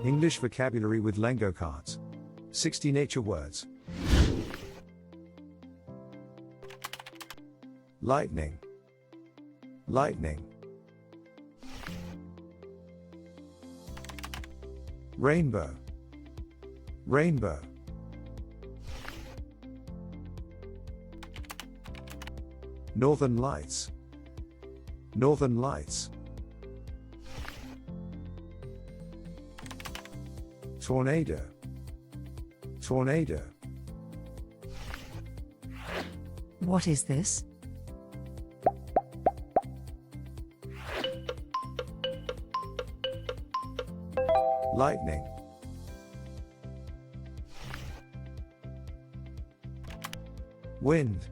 English vocabulary with Lengo cards. 60 nature words. Lightning. Lightning. Rainbow. Rainbow. Northern Lights. Northern Lights. Tornado. Tornado. What is this? Lightning. Wind.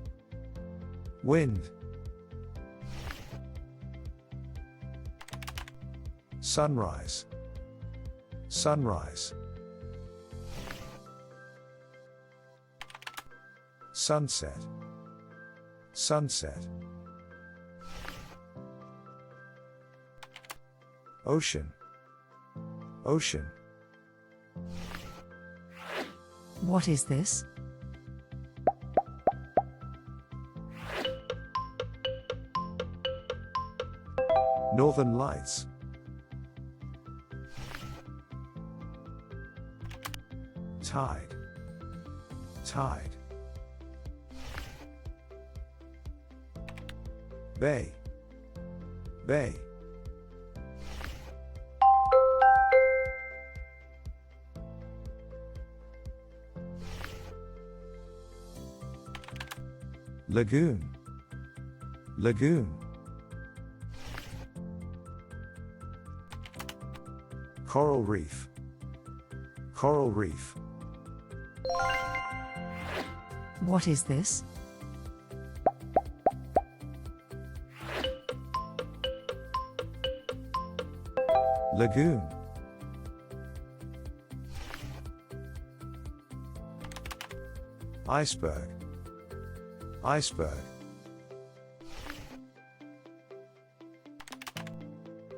Wind. Sunrise. Sunrise. Sunset. Sunset. Ocean. Ocean. What is this? Northern Lights. Tide. Tide. Bay. Bay. Lagoon. Lagoon. Coral reef. Coral reef. What is this? Lagoon. Iceberg. Iceberg.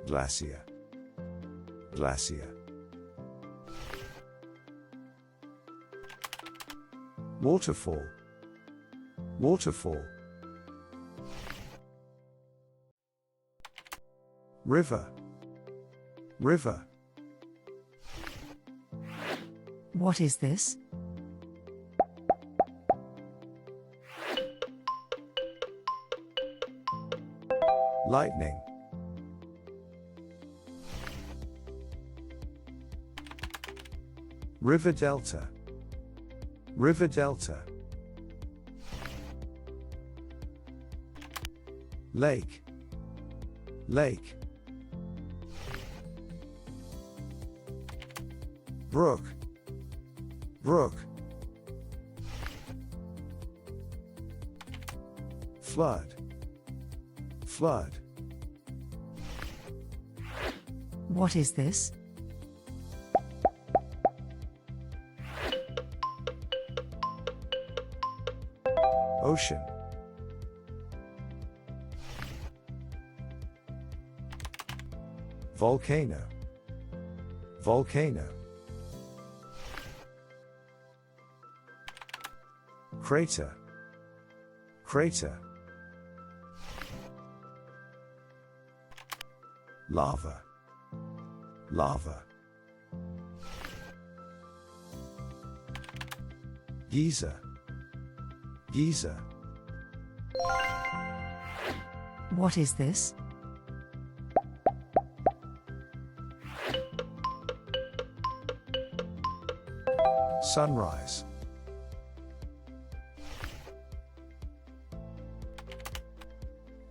Glacier. Glacier. Waterfall. Waterfall. River. River. What is this? Lightning. River delta. River delta. Lake. Lake. Brook. Brook. Flood. Flood. What is this? Ocean. Volcano. Volcano. Crater. Crater. Lava. Lava. Geyser. Geyser. What is this? Sunrise.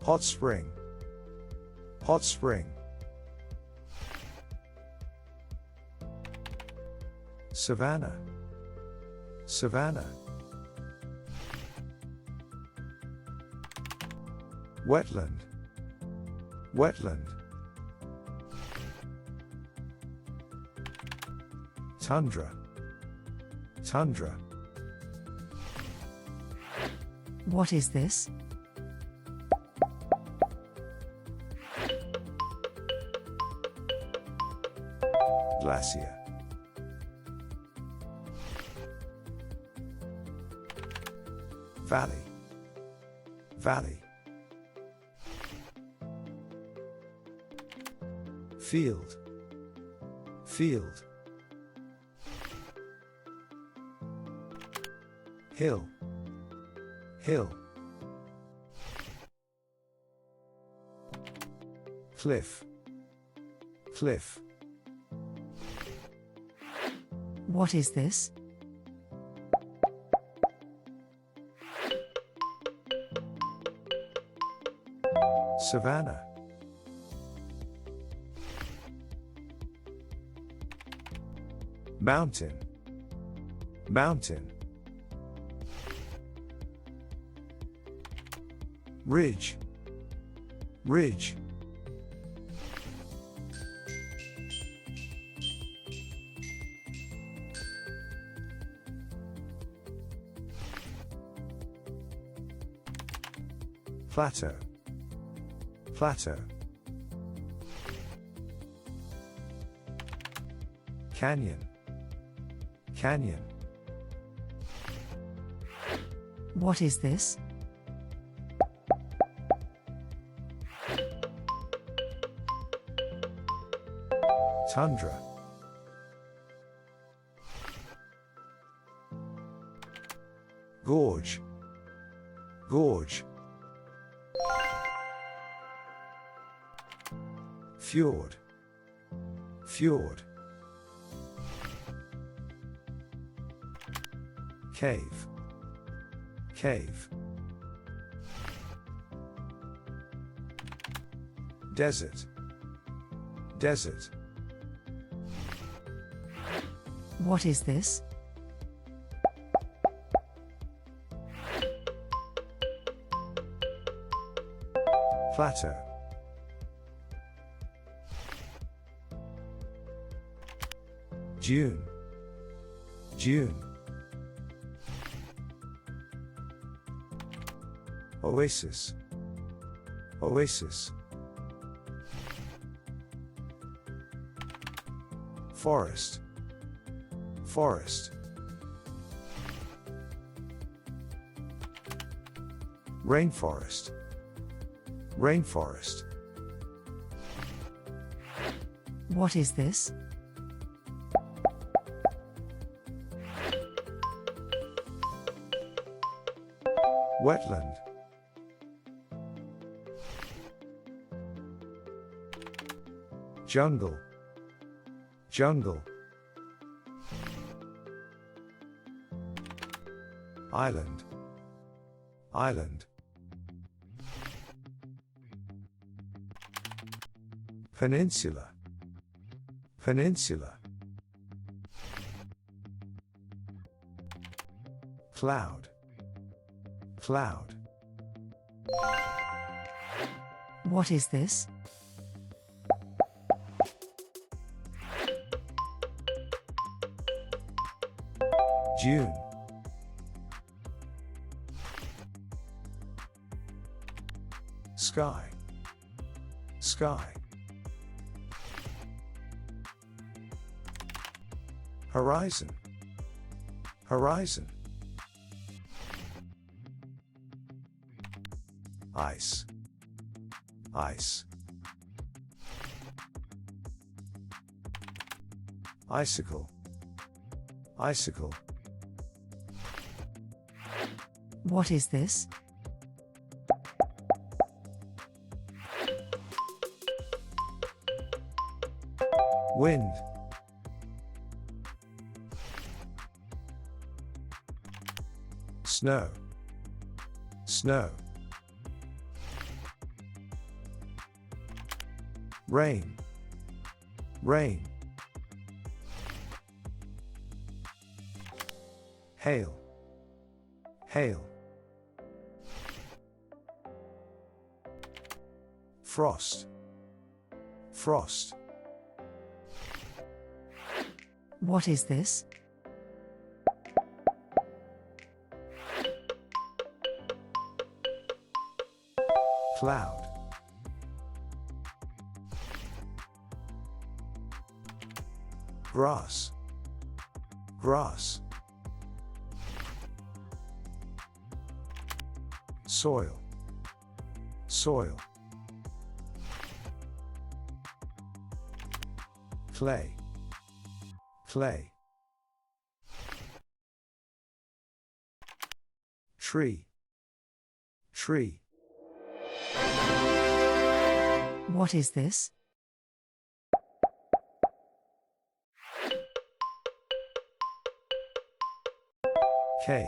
Hot spring. Hot spring. Savannah. Savannah. Wetland. Wetland. Tundra. Tundra. What is this? Glacier. Valley. Valley. Field. Field. Hill. Hill. Cliff. Cliff. What is this? Savannah. Mountain. Mountain. Ridge. Ridge. Plateau. Plateau. Canyon. Canyon. What is this? Tundra. Gorge. Gorge. Fjord. Fjord. Cave. Cave. Desert. Desert. What is this? Plateau. Dune. Dune. Oasis. Oasis. Forest. Forest. Rainforest. Rainforest. What is this? Wetland. Jungle. Jungle. Island. Island. Peninsula. Peninsula. Cloud. Cloud. What is this? June. Sky. Sky. Horizon. Horizon. Ice. Ice. Icicle. Icicle. What is this? Wind. Snow. Snow. Rain. Rain. Hail. Hail. Frost. Frost. What is this? Cloud. Grass. Grass. Soil. Soil. Clay. Clay. Tree. Tree. What is this? Cave.